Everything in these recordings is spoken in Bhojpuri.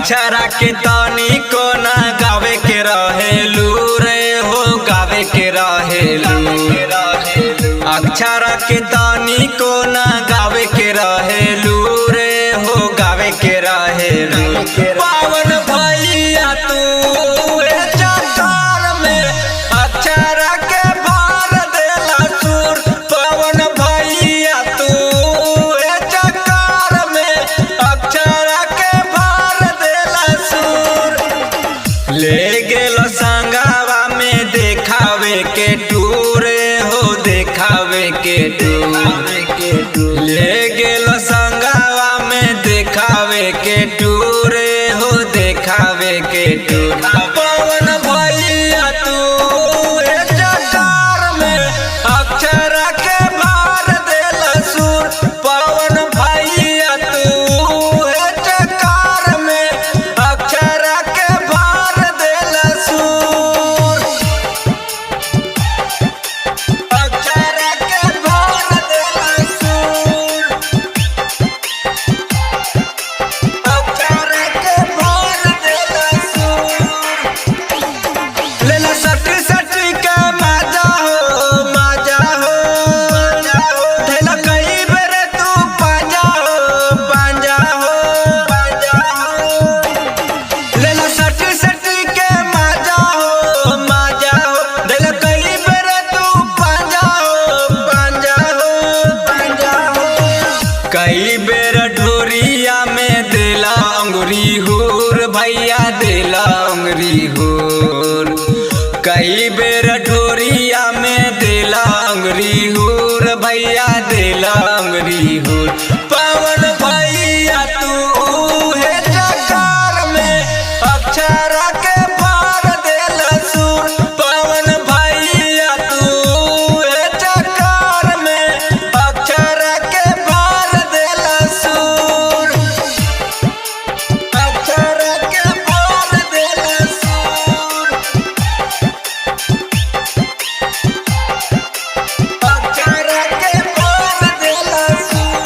अक्षरा के तानी को ना गावे के रहेलू रे हो गावे के रहेलू। अक्षरा के तानी को ना गावे के रहेलू रे हो गावे के रहेलू। पावन भैया तू चक्कर में अक्षरा के भार देला सुर। पावन भैया तू चक्कर में अक्षरा के भार देला सुर। ले गेलो संगावा में देखावे के टूर हो देखावे के टूर। ले गेलो संगावा में देखावे के टूर हो देखावे के टूर। पवन भैया तू चक्कर में अक्षरा के भार देला सुर। पवन भैया तू चक्कर में अक्षरा के भार देला सुर। अक्षरा के भार देला सुर। अक्षरा के भार देला सुर। लेला सटी सटी के माजा हो माजा हो। धैला कई बेर तू पांजा हो पांजा हो पांजा हो। लेला सटी सटी के माजा हो माजा हो। धैला कई बेर तू पांजा हो पांजा हो पांजा हो। कई बेर ढोरिया में देला अंगुरी हुर भैया देला अंगुरी हुर। कई बेर ढोरिया में देला अंगुरी हुर भैया देला अंगुरी हुर। पवन भैया तू है चक्कर में अक्षरा के भार देला सुर। पवन भैया तू है चक्कर में अक्षरा के भार देला सुर। अक्षरा के भार देला सुर। अक्षरा के भार देला सुर।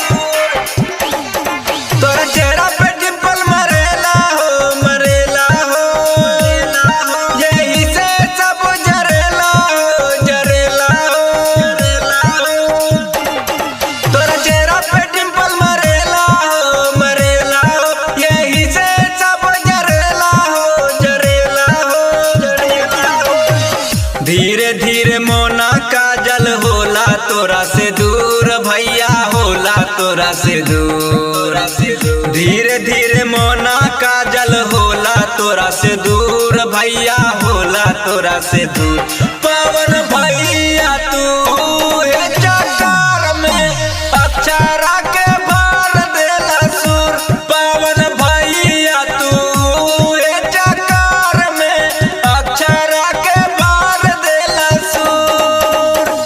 तोरा चेहरा पे डिंपल मरेला हो मरेला हो। यही से सब जरेला हो जरेला हो जरेला हो। तोरा चेहरा पे डिंपल मरेला हो मरेला हो। यही से सब जरेला हो जरेला हो जरेला हो। धीरे धीरे मोना काजल होला तोरा से दूर भैया होला तोरा से दूर। धीरे धीरे मोना काजल होला तोरा से दूर भैया होला तोरा से दूर।